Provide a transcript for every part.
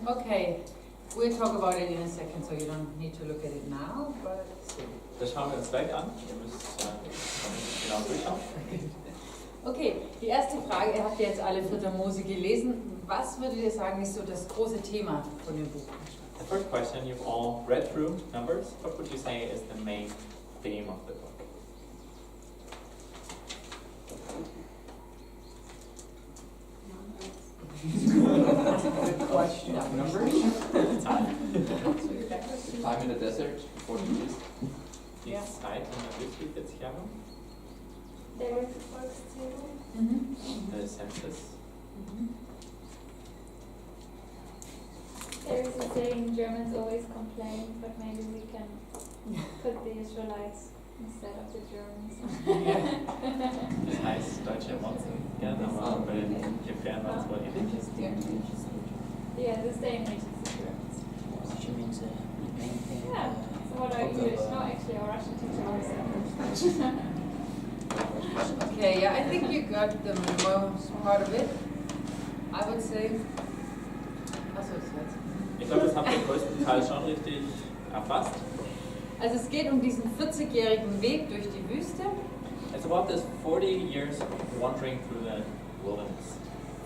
Okay, we'll talk about it in a second, so you don't need to look at it now, but still. Das schauen wir uns gleich an. Ihr müsst genau durchschauen. Okay, die erste Frage, ihr habt ja jetzt alle 4. Mose gelesen. Was würdet ihr sagen, ist so das große Thema von dem Buch? The first question, you've all read through Numbers. What would you say is the main theme of the book? Question. Numbers? Time in the desert, 40 years. Die Zeit in der Wüste, 40 Jahre. Der Volkszählung. The census. There is a saying, Germans always complain, but maybe we can put the Israelites instead of the Germans. Das heißt, Deutsche motzen gerne, aber bei den Hebräern war es wohl ähnlich. Yeah, the same reaches the Germans. Which means the main thing. Yeah, so what are English? Not actually our Russian teacher also. Okay, yeah, I think you got the most part of it. I would say. Achso, das war's. Ich glaube, das habt ihr den größten Teil schon richtig erfasst. Also es geht um diesen 40-jährigen Weg durch die Wüste, It's about this 40 years wandering through the wilderness.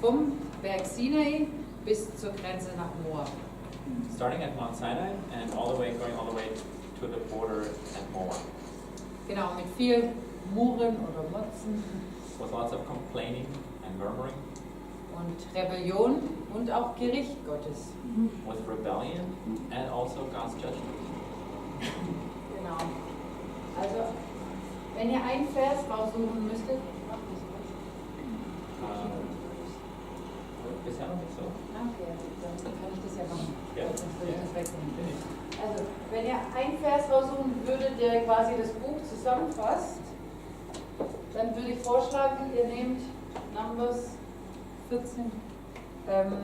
vom Berg Sinai bis zur Grenze nach Moab. Starting at Mount Sinai and going all the way to the border at Moab. Genau, mit viel Murren oder Motzen With lots of complaining and murmuring, und Rebellion und auch Gericht Gottes. with rebellion and also God's judgment. Genau. Also, wenn ihr einen Vers raussuchen müsstet, Bisher noch nicht so. okay, dann kann ich das ja machen. Ja. Sonst würde ich das wegnehmen. Also, wenn ihr einen Vers raussuchen würdet, der quasi das Buch zusammenfasst, dann würde ich vorschlagen, ihr nehmt Numbers 14,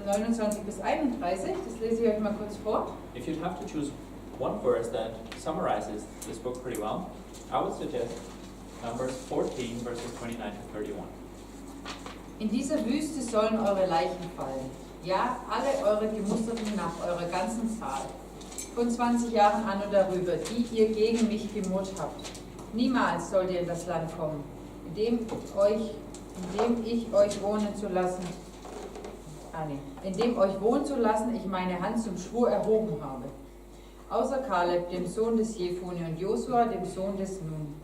29 bis 31. Das lese ich euch mal kurz vor. If you'd have to choose one verse that summarizes this book pretty well, I would suggest Numbers 14, verses 29 to 31. In dieser Wüste sollen eure Leichen fallen. Ja, alle eure Gemusterten nach eurer ganzen Zahl. Von 20 Jahren an und darüber, die ihr gegen mich gemurrt habt. Niemals sollt ihr in das Land kommen, in dem ich euch wohnen zu lassen, ich meine Hand zum Schwur erhoben habe. Außer Kaleb, dem Sohn des Jefune, und Josua, dem Sohn des Nun.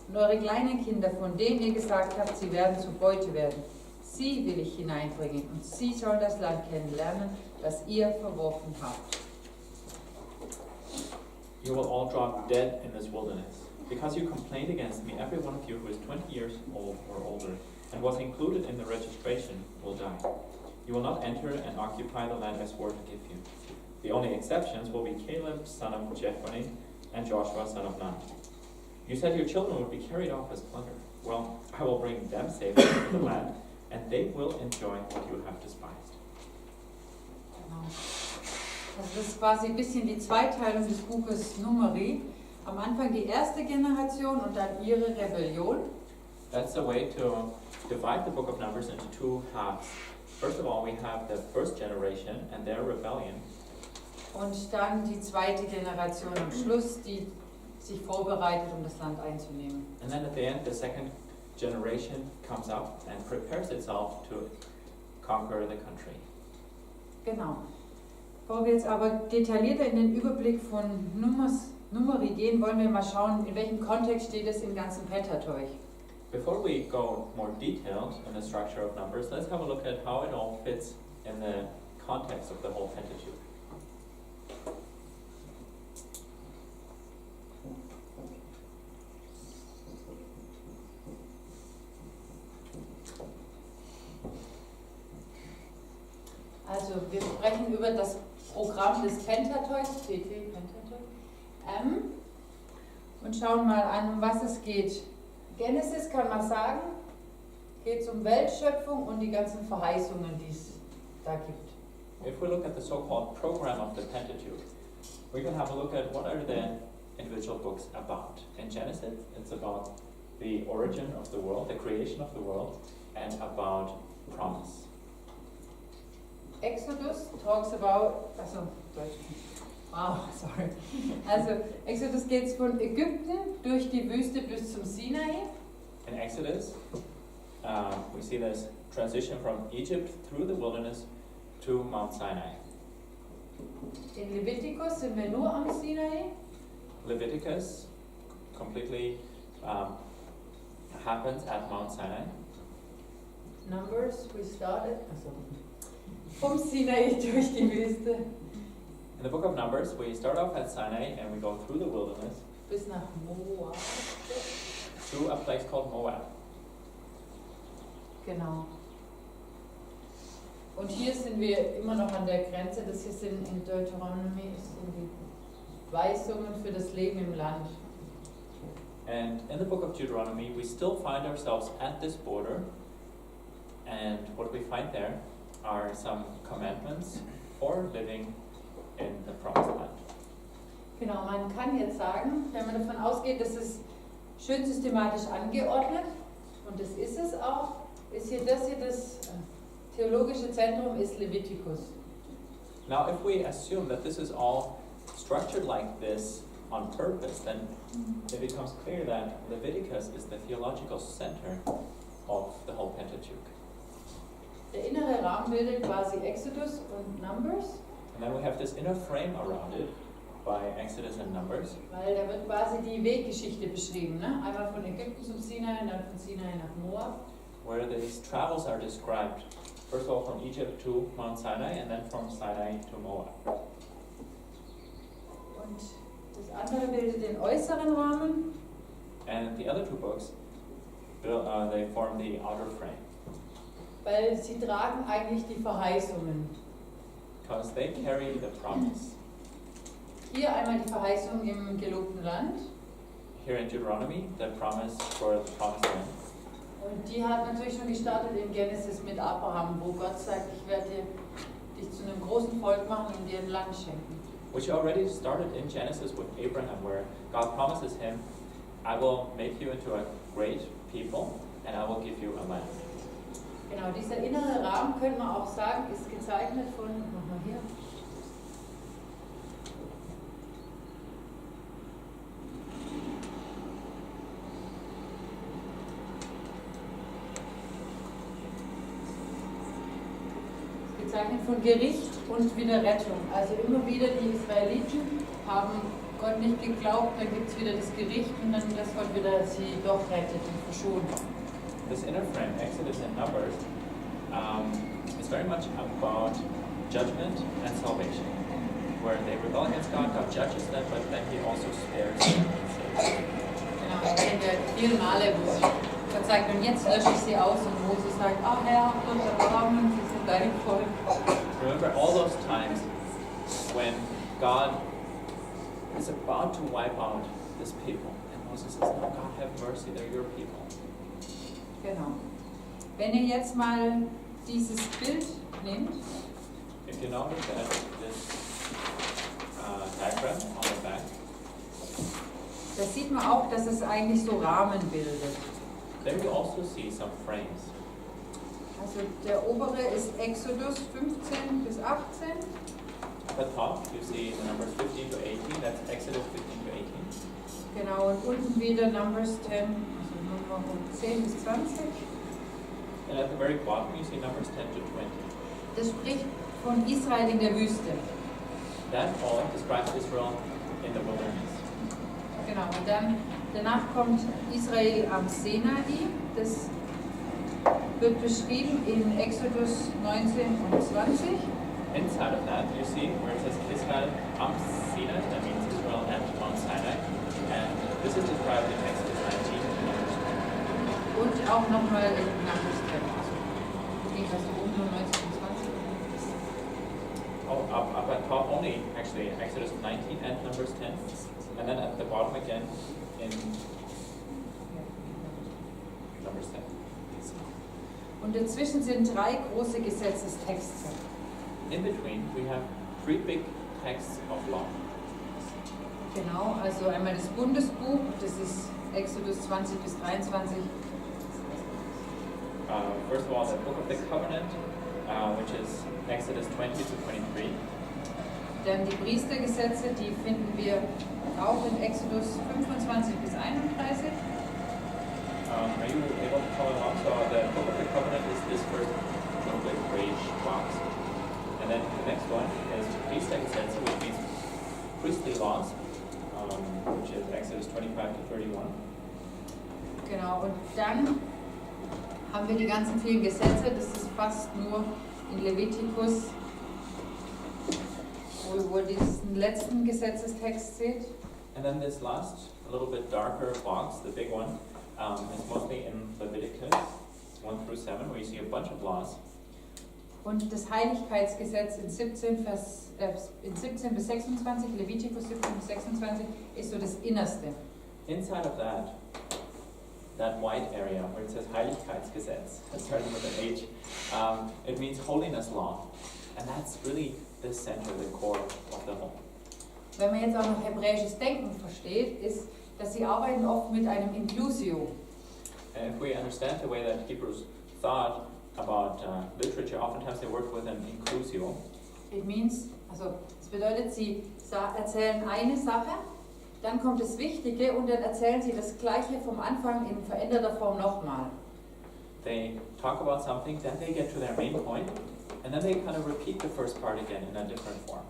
Und eure kleinen Kinder, von denen ihr gesagt habt, sie werden zur Beute werden. Sie will ich hineinbringen, und sie sollen das Land kennenlernen, das ihr verworfen habt. You will all drop dead in this wilderness, because you complained against me. Every one of you who is 20 years old or older and was included in the registration will die. You will not enter and occupy the land I swore to give you. The only exceptions will be Caleb, son of Jephunneh, and Joshua, son of Nun. You said your children would be carried off as plunder. Well, I will bring them safely into the land, and they will enjoy what you have despised. Genau. Also das ist quasi ein bisschen die Zweiteilung des Buches Numeri. Am Anfang die erste Generation und dann ihre Rebellion. That's the way to divide the book of Numbers into two halves. First of all, we have the first generation and their rebellion. Und dann die zweite Generation am Schluss, die sich vorbereitet, um das Land einzunehmen. And then at the end, the second generation comes up and prepares itself to conquer the country. Genau. Bevor wir jetzt aber detaillierter in den Überblick von Numeri gehen, wollen wir mal schauen, in welchem Kontext steht es im ganzen Pentateuch. Before we go more detailed in the structure of Numbers, let's have a look at how it all fits in the context of the whole Pentateuch. Also wir sprechen über das Programm des Pentateuch, PT Pentateuch, und schauen mal an, um was es geht. Genesis kann man sagen, geht es um Weltschöpfung und die ganzen Verheißungen, die es da gibt. If we look at the so-called program of the Pentateuch, we can have a look at what are the individual books about. In Genesis, it's about the origin of the world, the creation of the world, and about promise. Exodus talks about, Exodus geht von Ägypten durch die Wüste bis zum Sinai. In Exodus, we see this transition from Egypt through the wilderness to Mount Sinai. In Leviticus sind wir nur am Sinai. Leviticus completely happens at Mount Sinai. Numbers, we started vom Sinai durch die Wüste In the book of Numbers, we start off at Sinai and we go through the wilderness bis nach Moab. to a place called Moab. Genau. Und hier sind wir immer noch an der Grenze, das hier sind in Deuteronomy sind die Weisungen für das Leben im Land. And in the book of Deuteronomy, we still find ourselves at this border. And what we find there are some commandments for living in the promised land. Genau, man kann jetzt sagen, wenn man davon ausgeht, dass es schön systematisch angeordnet, und das ist es auch, ist hier das theologische Zentrum ist Leviticus. Now, if we assume that this is all structured like this on purpose, then it becomes clear that Leviticus is the theological center of the whole Pentateuch. Der innere Rahmen bildet quasi Exodus und Numbers, And then we have this inner frame around it by Exodus and Numbers, weil da wird quasi die Weggeschichte beschrieben. Ne? Einmal von Ägypten zum Sinai, dann von Sinai nach Moab. where these travels are described. First of all, from Egypt to Mount Sinai, and then from Sinai to Moab. Und das andere bildet den äußeren Rahmen. And the other two books, they form the outer frame, Weil sie tragen eigentlich die Verheißungen. because they carry the promise. Hier einmal die Verheißung im gelobten Land. Here in Deuteronomy, the promise for the promised land. Und die hat natürlich schon gestartet in Genesis mit Abraham, wo Gott sagt, ich werde dich zu einem großen Volk machen und dir ein Land schenken. Which already started in Genesis with Abraham, where God promises him, I will make you into a great people, and I will give you a land. Genau, dieser innere Rahmen, könnte man auch sagen, ist gezeichnet von, nochmal hier, gezeichnet von Gericht und wieder Rettung. Also immer wieder die Israeliten haben Gott nicht geglaubt, dann gibt es wieder das Gericht und dann das Gott wieder sie doch rettet und verschont. This inner frame, Exodus and Numbers, is very much about judgment and salvation, where they rebel against God, God judges them, but then He also spares them and saves them. Genau, das kennen wir viele Male, wo Gott sagt, und jetzt lösche ich sie aus und Mose sagt, ach Herr, hab uns Erbarmen, sie sind dein Volk. Remember all those times when God is about to wipe out this people, and Moses says, no, God have mercy, they're your people. Genau. Wenn ihr jetzt mal dieses Bild nehmt, If you notice that this diagram on the back, da sieht man auch, dass es eigentlich so Rahmen bildet. there you also see some frames. Also der obere ist Exodus 15 bis 18. At the top, you see the numbers 15 to 18, that's Exodus 15 to 18. Genau, und unten wieder Numbers 10, also Nummer 10 bis 20. And at the very bottom, you see numbers 10 to 20. Das spricht von Israel in der Wüste. That all describes Israel in the wilderness. Genau, und dann danach kommt Israel am Sinai. Das wird beschrieben in Exodus 19 und 20. Inside of that, you see where it says Israel am Sinai, that means Israel at Mount Sinai. And this is described in Exodus 19 and numbers 20. Und auch nochmal in Numbers 10. Also, geht das oben nur 19 und 20? Oh, up at top only, actually, Exodus 19 and numbers 10. And then at the bottom again in numbers 10. Und dazwischen sind 3 große Gesetzestexte. In between, we have 3 big texts of law. Genau, also einmal das Bundesbuch, das ist Exodus 20 bis 23. First of all, the Book of the Covenant, which is Exodus 20 to 23. Denn die Priestergesetze, die finden wir auch in Exodus 25 bis 31. Are you able to follow along? So the Book of the Covenant is this first little bit grayish box. And then the next one is Priestergesetze, which means priestly laws, which is Exodus 25 to 31. Genau, und dann haben wir die ganzen vielen Gesetze, das ist fast nur in Levitikus, wo ihr diesen letzten Gesetzestext seht. And then this last, a little bit darker box, the big one, is mostly in Leviticus 1 through 7, where you see a bunch of laws. Und das Heiligkeitsgesetz in 17 bis 26, Levitikus 17 bis 26, ist so das Innerste. Inside of that white area where it says Heiligkeitsgesetz, starting with an H, it means holiness law. And that's really the center, the core of the whole. Wenn man jetzt auch noch hebräisches Denken versteht, ist, dass sie arbeiten oft mit einem Inclusio. And if we understand the way that Hebrews thought about literature, oftentimes they work with an inclusio. It means, also es bedeutet, sie erzählen eine Sache, dann kommt das Wichtige und dann erzählen sie das Gleiche vom Anfang in veränderter Form nochmal. They talk about something, then they get to their main point, and then they kind of repeat the first part again in a different form.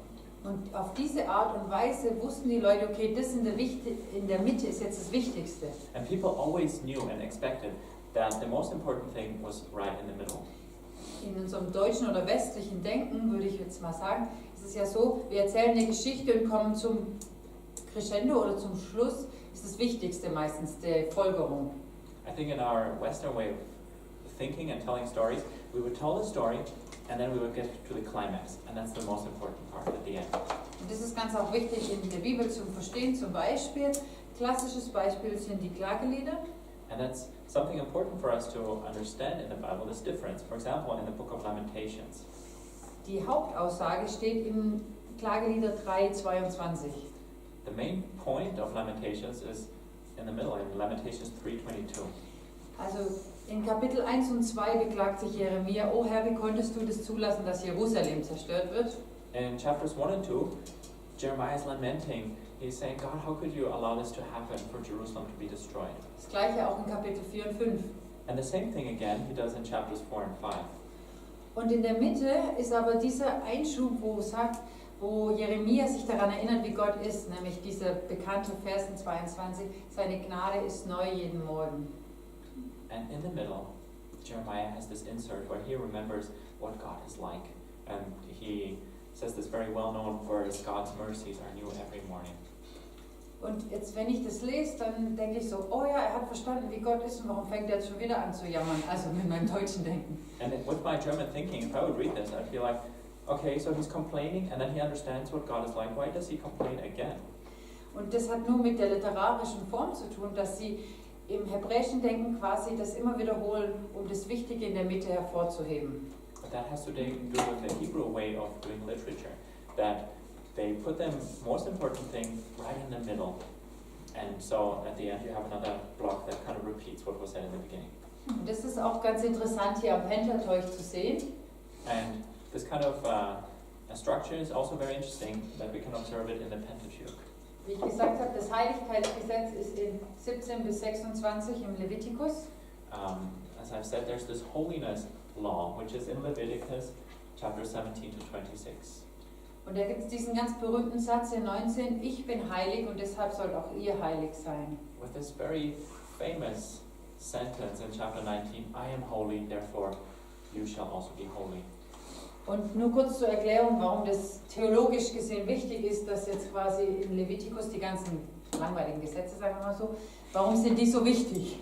Und auf diese Art und Weise wussten die Leute, okay, das in der Mitte ist jetzt das Wichtigste. And people always knew and expected that the most important thing was right in the middle. In unserem deutschen oder westlichen Denken, würde ich jetzt mal sagen, ist es ja so, wir erzählen eine Geschichte und kommen zum Crescendo oder zum Schluss, ist das Wichtigste meistens die Folgerung. I think in our Western way of thinking and telling stories, we would tell the story and then we would get to the climax, and that's the most important part at the end. Und das ist ganz auch wichtig in der Bibel zum Verstehen. Zum Beispiel, klassisches Beispiel sind die Klagelieder. And that's something important for us to understand in the Bible, this difference. For example, in the book of Lamentations. Die Hauptaussage steht in Klagelieder 3,22. The main point of Lamentations is in the middle, in Lamentations 3:22. Also in Kapitel 1 und 2 beklagt sich Jeremia, oh Herr, wie konntest du das zulassen, dass Jerusalem zerstört wird? In chapters 1 and 2, Jeremiah is lamenting. He's saying, God, how could you allow this to happen for Jerusalem to be destroyed? Das gleiche auch in Kapitel 4 und 5. And the same thing again he does in chapters 4 and 5. Und in der Mitte ist aber dieser Einschub, wo Jeremia sich daran erinnert, wie Gott ist, nämlich dieser bekannte Vers in 22, seine Gnade ist neu jeden Morgen. And in the middle, Jeremiah has this insert where he remembers what God is like. And he says this very well-known verse, God's mercies are new every morning. Und jetzt, wenn ich das lese, dann denke ich so, oh ja, er hat verstanden, wie Gott ist und warum fängt er jetzt schon wieder an zu jammern, also mit meinem deutschen Denken. And with my German thinking, if I would read this, I'd feel like, okay, so he's complaining and then he understands what God is like. Why does he complain again? Und das hat nur mit der literarischen Form zu tun, dass sie im hebräischen Denken quasi das immer wiederholen, um das Wichtige in der Mitte hervorzuheben. But that has to do with the Hebrew way of doing literature, that they put the most important thing right in the middle. And so at the end you have another block that kind of repeats what was said in the beginning. Und das ist auch ganz interessant hier am Pentateuch zu sehen. And this kind of a structure is also very interesting, that we can observe it in the Pentateuch. Wie ich gesagt habe, das Heiligkeitsgesetz ist in 17 bis 26 im Levitikus. As I've said, there's this holiness law, which is in Leviticus chapter 17 to 26. Und da gibt es diesen ganz berühmten Satz in 19, ich bin heilig und deshalb sollt auch ihr heilig sein. With this very famous sentence in chapter 19, I am holy, therefore you shall also be holy. Und nur kurz zur Erklärung, warum das theologisch gesehen wichtig ist, dass jetzt quasi in Levitikus die ganzen langweiligen Gesetze, sagen wir mal so, warum sind die so wichtig?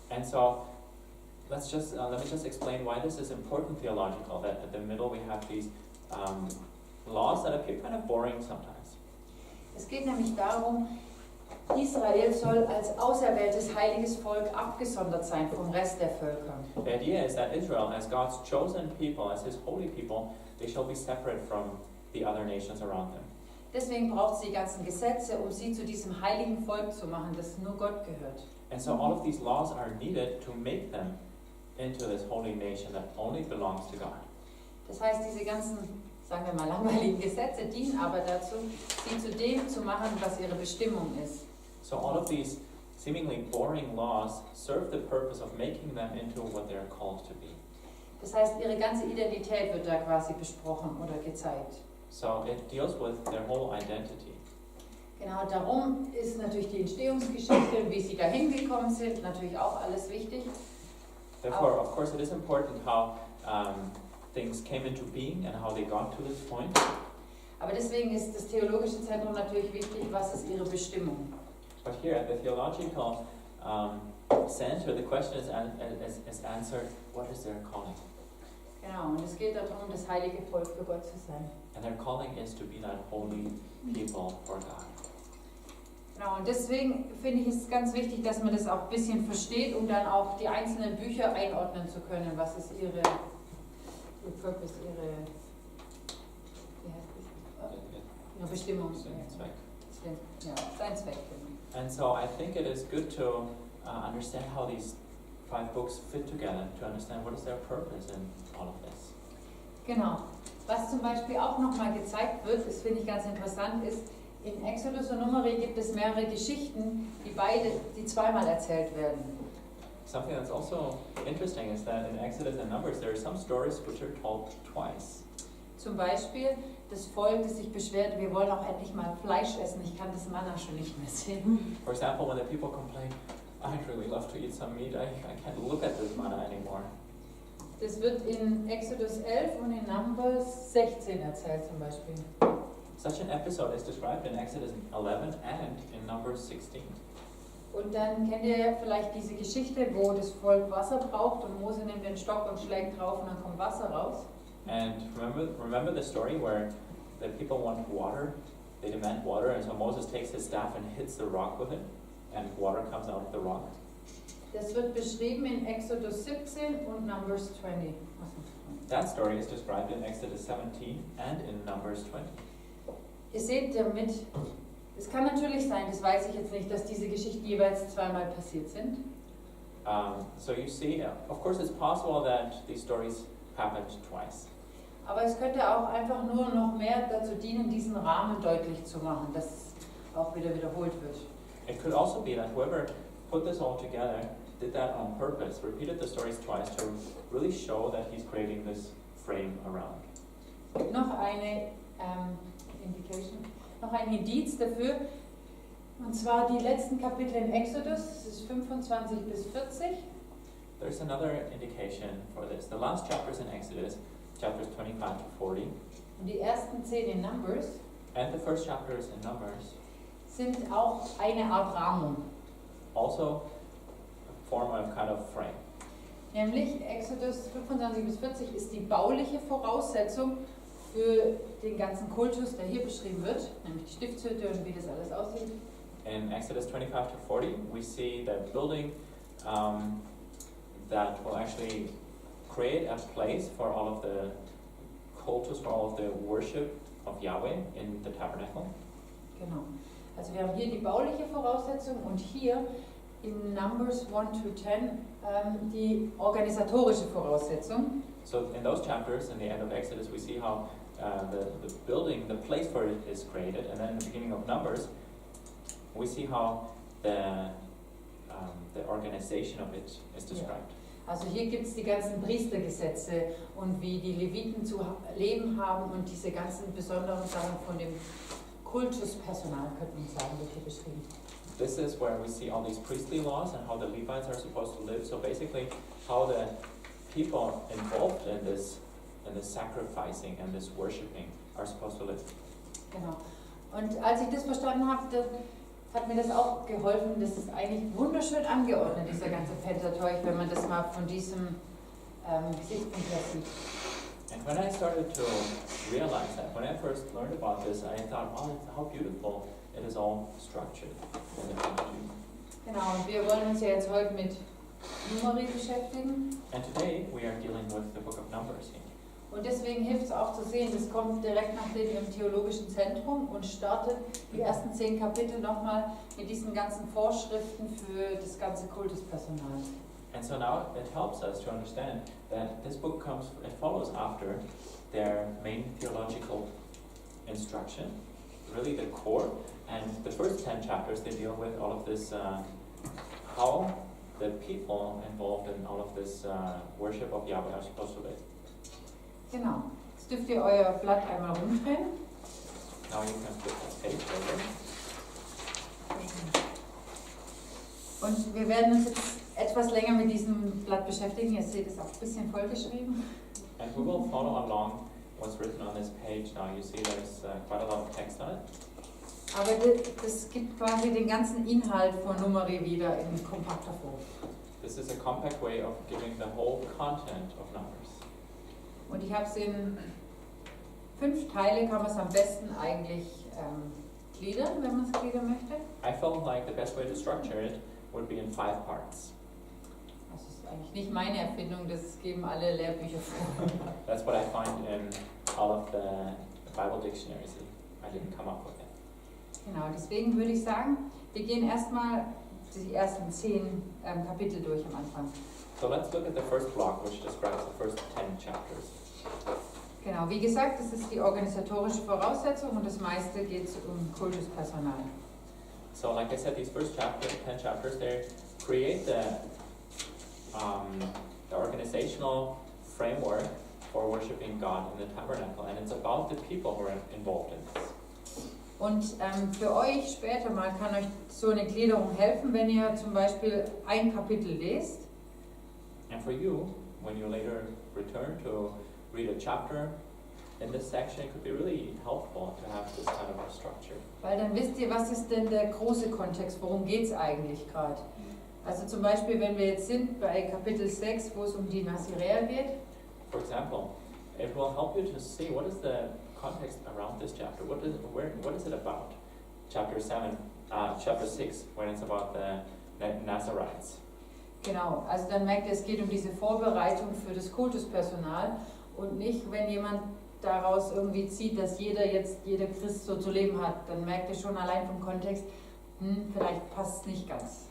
And so let me just explain why this is important theological, that at the middle we have these laws that appear kind of boring sometimes. Es geht nämlich darum, Israel soll als auserwähltes heiliges Volk abgesondert sein vom Rest der Völker. The idea is that Israel, as God's chosen people, as his holy people, they shall be separate from the other nations around them. Deswegen braucht sie die ganzen Gesetze, um sie zu diesem heiligen Volk zu machen, das nur Gott gehört. And so all of these laws are needed to make them into this holy nation that only belongs to God. Das heißt, diese ganzen, sagen wir mal, langweiligen Gesetze dienen aber dazu, sie zu dem zu machen, was ihre Bestimmung ist. So all of these seemingly boring laws serve the purpose of making them into what they're called to be. Das heißt, ihre ganze Identität wird da quasi besprochen oder gezeigt. So it deals with their whole identity. Genau, darum ist natürlich die Entstehungsgeschichte und wie sie dahin gekommen sind, natürlich auch alles wichtig. Therefore, of course, it is important how things came into being and how they got to this point. Aber deswegen ist das theologische Zentrum natürlich wichtig, was ist ihre Bestimmung. But here at the theological center, the question is answered, what is their calling? Genau, und es geht darum, das heilige Volk für Gott zu sein. And their calling is to be that holy people for God. Genau, und deswegen finde ich es ganz wichtig, dass man das auch ein bisschen versteht, um dann auch die einzelnen Bücher einordnen zu können. Was ist ihr Purpose, ihre Bestimmung? Zweck. Ja, sein Zweck. And so I think it is good to understand how these 5 books fit together, to understand what is their purpose in all of this. Genau. Was zum Beispiel auch nochmal gezeigt wird, das finde ich ganz interessant, ist, in Exodus und Numeri gibt es mehrere Geschichten, die zweimal erzählt werden. Something that's also interesting is that in Exodus and Numbers there are some stories which are told twice. Zum Beispiel das Volk, das sich beschwert, wir wollen auch endlich mal Fleisch essen, ich kann das Manna schon nicht mehr sehen. For example, when the people complain, I'd really love to eat some meat, I can't look at this manna anymore. Das wird in Exodus 11 und in Numbers 16 erzählt zum Beispiel. Such an episode is described in Exodus 11 and in Numbers 16. Und dann kennt ihr vielleicht diese Geschichte, wo das Volk Wasser braucht und Mose nimmt den Stock und schlägt drauf und dann kommt Wasser raus. And remember the story where the people want water, they demand water, and so Moses takes his staff and hits the rock with it, and water comes out of the rock. Das wird beschrieben in Exodus 17 und Numbers 20. That story is described in Exodus 17 and in Numbers 20. Ihr seht damit, es kann natürlich sein, das weiß ich jetzt nicht, dass diese Geschichten jeweils zweimal passiert sind. So you see, of course it's possible that these stories happened twice. Aber es könnte auch einfach nur noch mehr dazu dienen, diesen Rahmen deutlich zu machen, dass es auch wieder wiederholt wird. It could also be that whoever put this all together did that on purpose, repeated the stories twice to really show that he's creating this frame around. Es gibt noch eine noch ein Indiz dafür, und zwar die letzten Kapitel in Exodus, das ist 25 bis 40. There's another indication for this. The last chapters in Exodus, chapters 25 to 40, Und die ersten 10 in Numbers and the first chapters in Numbers, sind auch eine Art Rahmung. also a form of kind of frame. Nämlich Exodus 25 bis 40 ist die bauliche Voraussetzung für den ganzen Kultus, der hier beschrieben wird, nämlich die Stiftshütte und wie das alles aussieht. In Exodus 25 to 40, we see that building that will actually create a place for all of the cultus, for all of the worship of Yahweh in the tabernacle. Genau. Also wir haben hier die bauliche Voraussetzung und hier in Numbers 1 to 10 die organisatorische Voraussetzung. So in those chapters, in the end of Exodus, we see how the building, the place for it is created, and then in the beginning of Numbers, we see how the organization of it is described. Also hier gibt es die ganzen Priestergesetze und wie die Leviten zu leben haben und diese ganzen besonderen Sachen von dem Kultuspersonal, könnte man sagen, wird hier beschrieben. This is where we see all these priestly laws and how the Levites are supposed to live. So basically, how the people involved in this sacrificing and this worshiping are supposed to live. Genau. Und als ich das verstanden habe, hat mir das auch geholfen. Das ist eigentlich wunderschön angeordnet, dieser ganze Pentateuch, wenn man das mal von diesem Gesichtspunkt her sieht. And when I started to realize that, when I first learned about this, I thought, wow, how beautiful it is all structured in the Pentateuch. Genau, und wir wollen uns ja jetzt heute mit Numeri beschäftigen. And today we are dealing with the book of Numbers here. Und deswegen hilft es auch zu sehen, das kommt direkt nach dem im theologischen Zentrum und startet die ersten 10 Kapitel nochmal mit diesen ganzen Vorschriften für das ganze Kultuspersonal. And so now it helps us to understand that this book it follows after their main theological instruction, really the core. And the first 10 chapters, they deal with all of this, how the people involved in all of this worship of Yahweh are supposed to live. Genau. Jetzt dürft ihr euer Blatt einmal rumdrehen. Now you can flip the page over. Und wir werden uns jetzt etwas länger mit diesem Blatt beschäftigen. Ihr seht es auch ein bisschen vollgeschrieben. And we will follow along what's written on this page now. You see there's quite a lot of text on it. Aber das gibt quasi den ganzen Inhalt von Numeri wieder in kompakter Form. This is a compact way of giving the whole content of Numbers. Und ich habe es in 5 Teile, kann man es am besten eigentlich gliedern, wenn man es gliedern möchte. I felt like the best way to structure it would be in 5 parts. Das ist eigentlich nicht meine Erfindung, das geben alle Lehrbücher vor. That's what I find in all of the Bible dictionaries. I didn't come up with it. Genau, deswegen würde ich sagen, wir gehen erstmal die ersten 10 Kapitel durch am Anfang. So let's look at the first block, which describes the first 10 chapters. Genau, wie gesagt, das ist die organisatorische Voraussetzung und das meiste geht um Kultuspersonal. So like I said, these first 10 chapters, they create the organizational framework for worshiping God in the tabernacle, and it's about the people who are involved in this. Und für euch später mal kann euch so eine Gliederung helfen, wenn ihr zum Beispiel ein Kapitel lest. And for you, when you later return to read a chapter in this section, it could be really helpful to have this kind of a structure. Weil dann wisst ihr, was ist denn der große Kontext, worum geht es eigentlich gerade. Also zum Beispiel, wenn wir jetzt sind bei Kapitel 6, wo es um die Naziräer geht. For example, it will help you to see what is the context around this chapter. What is it about? Chapter 6, when it's about the Nazarites. Genau, also dann merkt ihr, es geht um diese Vorbereitung für das Kultuspersonal und nicht, wenn jemand daraus irgendwie zieht, dass jeder Christ so zu leben hat, dann merkt ihr schon allein vom Kontext, vielleicht passt es nicht ganz.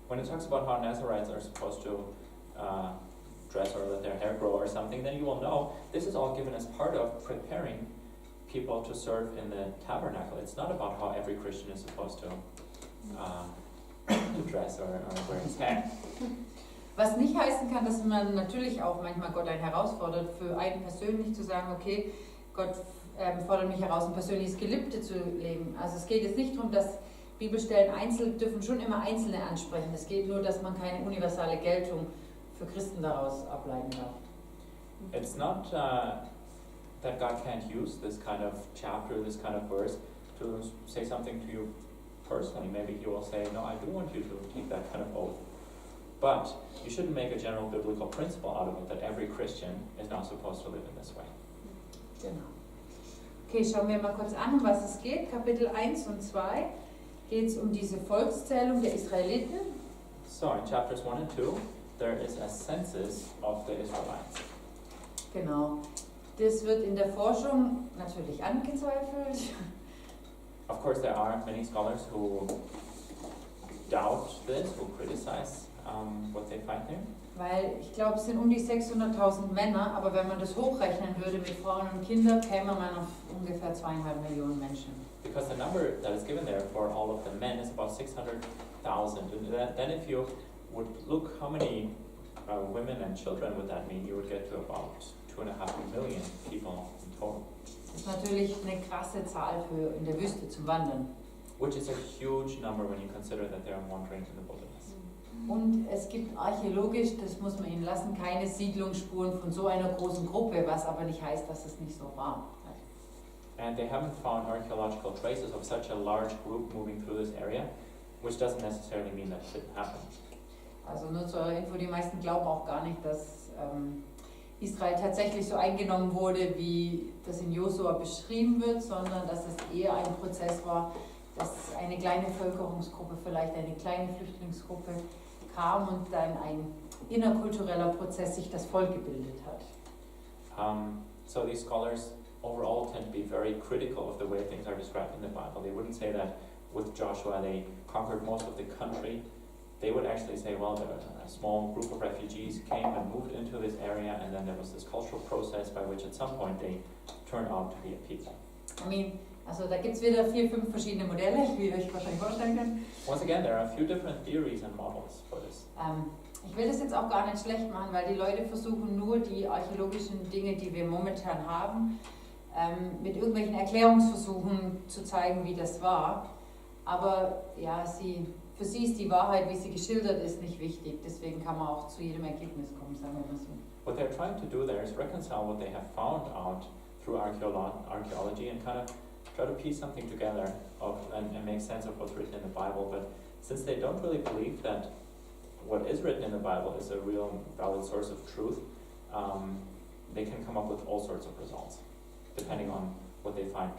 When it talks about how Nazarites are supposed to dress or let their hair grow or something, then you will know this is all given as part of preparing people to serve in the tabernacle. It's not about how every Christian is supposed to dress or wear his hair. Was nicht heißen kann, dass man natürlich auch manchmal Gott einen herausfordert, für einen persönlich zu sagen, okay, Gott fordert mich heraus, ein persönliches Gelübde zu leben. Also es geht jetzt nicht darum, dass Bibelstellen dürfen schon immer Einzelne ansprechen. Es geht nur, dass man keine universale Geltung für Christen daraus ableiten darf. It's not that God can't use this kind of chapter, this kind of verse, to say something to you personally. Maybe He will say, no, I do want you to take that kind of oath. But you shouldn't make a general biblical principle out of it that every Christian is not supposed to live in this way. Genau. Okay, schauen wir mal kurz an, um was es geht. Kapitel 1 und 2 geht es um diese Volkszählung der Israeliten. So in chapters 1 and 2, there is a census of the Israelites. Genau. Das wird in der Forschung natürlich angezweifelt. Of course, there are many scholars who doubt this, who criticize what they find there. Weil ich glaube, es sind um die 600.000 Männer, aber wenn man das hochrechnen würde mit Frauen und Kindern, käme man auf ungefähr 2,5 Millionen Menschen. Because the number that is given there for all of the men is about 600,000. And then if you would look how many women and children would that mean, you would get to about 2.5 million people in total. Das ist natürlich eine krasse Zahl für in der Wüste zum Wandern. Which is a huge number when you consider that they are wandering in the wilderness. Und es gibt archäologisch, das muss man ihnen lassen, keine Siedlungsspuren von so einer großen Gruppe, was aber nicht heißt, dass es nicht so war. And they haven't found archaeological traces of such a large group moving through this area, which doesn't necessarily mean that it didn't happen. Also nur zur Info, die meisten glauben auch gar nicht, dass Israel tatsächlich so eingenommen wurde, wie das in Josua beschrieben wird, sondern dass es eher ein Prozess war, dass eine kleine Völkerungsgruppe, vielleicht eine kleine Flüchtlingsgruppe kam und dann ein innerkultureller Prozess sich das Volk gebildet hat. So these scholars overall tend to be very critical of the way things are described in the Bible. They wouldn't say that with Joshua they conquered most of the country, they would actually say, well, a small group of refugees came and moved into this area, and then there was this cultural process by which at some point they turned out to be a people. I mean, also da gibt es wieder 4, 5 verschiedene Modelle, wie ihr euch wahrscheinlich vorstellen könnt. Once again, there are a few different theories and models for this. Ich will das jetzt auch gar nicht schlecht machen, weil die Leute versuchen nur die archäologischen Dinge, die wir momentan haben, mit irgendwelchen Erklärungsversuchen zu zeigen, wie das war. Aber ja, für sie ist die Wahrheit, wie sie geschildert ist, nicht wichtig. Deswegen kann man auch zu jedem Ergebnis kommen, sagen wir mal so. What they're trying to do there is reconcile what they have found out through archaeology and kind of try to piece something together and make sense of what's written in the Bible. But since they don't really believe that what is written in the Bible is a real valid source of truth, they can come up with all sorts of results, depending on what they find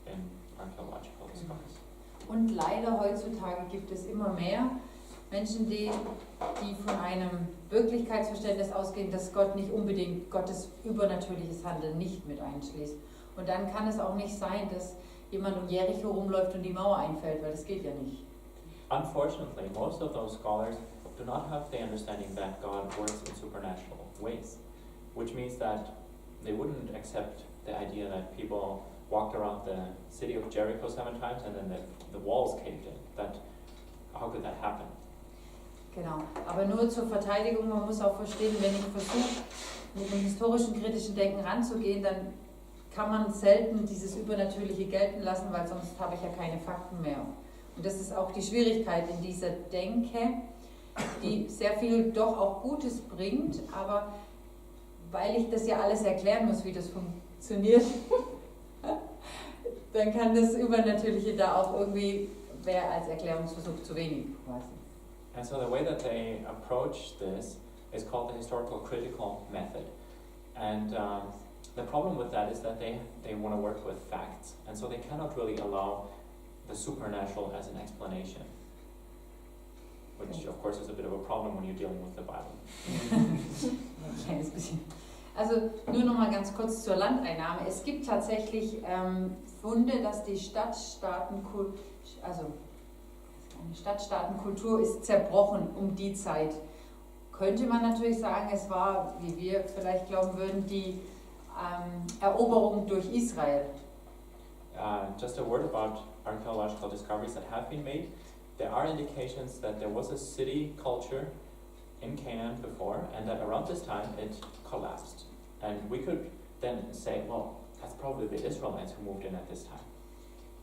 in archaeological discoveries. Und leider heutzutage gibt es immer mehr Menschen, die von einem Wirklichkeitsverständnis ausgehen, dass Gott nicht unbedingt Gottes übernatürliches Handeln nicht mit einschließt. Und dann kann es auch nicht sein, dass jemand um Jericho rumläuft und die Mauer einfällt, weil das geht ja nicht. Unfortunately, most of those scholars do not have the understanding that God works in supernatural ways, which means that they wouldn't accept the idea that people walked around the city of Jericho 7 times and then the walls caved in. How could that happen? Genau, aber nur zur Verteidigung, man muss auch verstehen, wenn ich versuche, mit dem historischen, kritischen Denken ranzugehen, dann kann man selten dieses Übernatürliche gelten lassen, weil sonst habe ich ja keine Fakten mehr. Und das ist auch die Schwierigkeit in dieser Denke, die sehr viel doch auch Gutes bringt, aber weil ich das ja alles erklären muss, wie das funktioniert, dann kann das Übernatürliche da auch irgendwie, wäre als Erklärungsversuch zu wenig quasi. And so the way that they approach this is called the historical critical method. And the problem with that is that they want to work with facts, and so they cannot really allow the supernatural as an explanation, which of course is a bit of a problem when you're dealing with the Bible. Also nur noch mal ganz kurz zur Landeinnahme. Es gibt tatsächlich Funde, dass die Stadtstaatenkultur ist zerbrochen um die Zeit. Könnte man natürlich sagen, es war, wie wir vielleicht glauben würden, die Eroberung durch Israel. Just a word about archaeological discoveries that have been made. There are indications that there was a city culture in Canaan before, and that around this time it collapsed. And we could then say, well, that's probably the Israelites who moved in at this time.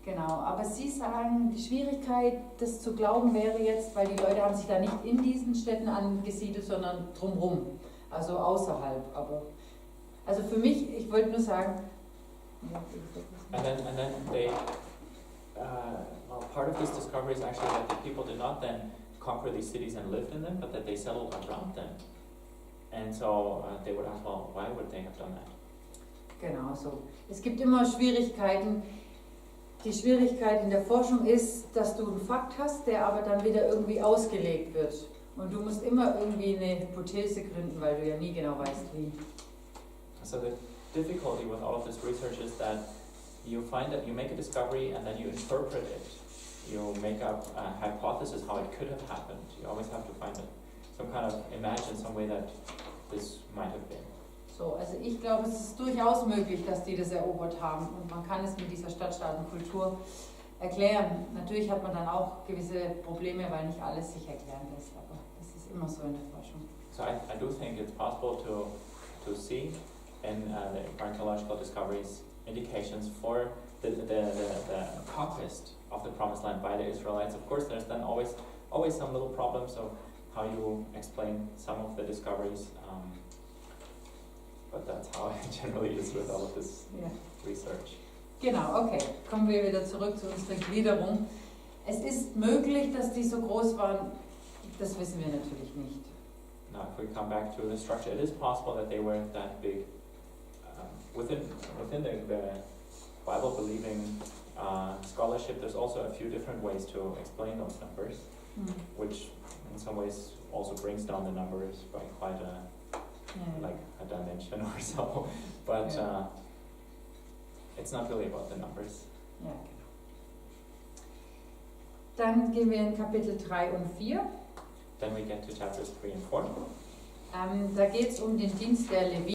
Genau, aber Sie sagen, die Schwierigkeit, das zu glauben, wäre jetzt, weil die Leute haben sich da nicht in diesen Städten angesiedelt, sondern drumherum, also außerhalb. Aber also für mich, ich wollte nur sagen. And then they, well, part of this discovery is actually that the people did not then conquer these cities and lived in them, but that they settled around them. And so they would ask, well, why would they have done that? Genau so. Es gibt immer Schwierigkeiten. Die Schwierigkeit in der Forschung ist, dass du einen Fakt hast, der aber dann wieder irgendwie ausgelegt wird. Und du musst immer irgendwie eine Hypothese gründen, weil du ja nie genau weißt, wie. So the difficulty with all of this research is that you find that you make a discovery and then you interpret it. You make up a hypothesis how it could have happened. You always have to find some kind of imagine some way that this might have been. So, also ich glaube, es ist durchaus möglich, dass die das erobert haben und man kann es mit dieser Stadtstaatenkultur erklären. Natürlich hat man dann auch gewisse Probleme, weil nicht alles sich erklären lässt, aber das ist immer so in der Forschung. So I do think it's possible to see in the archaeological discoveries indications for the conquest of the Promised Land by the Israelites. Of course, there's then always some little problems of how you explain some of the discoveries. But that's how it generally is with all of this research. Genau, okay. Kommen wir wieder zurück zu unserer Gliederung. Es ist möglich, dass die so groß waren, das wissen wir natürlich nicht. Now, if we come back to the structure, it is possible that they were that big. Within the Bible-believing scholarship, there's also a few different ways to explain those numbers, which in some ways also brings down the numbers by quite like a dimension or so. But it's not really about the numbers. Ja, genau. Dann gehen wir in Kapitel 3 und 4. Then we get to chapters 3 and 4. Da geht es um den Dienst der Leviten.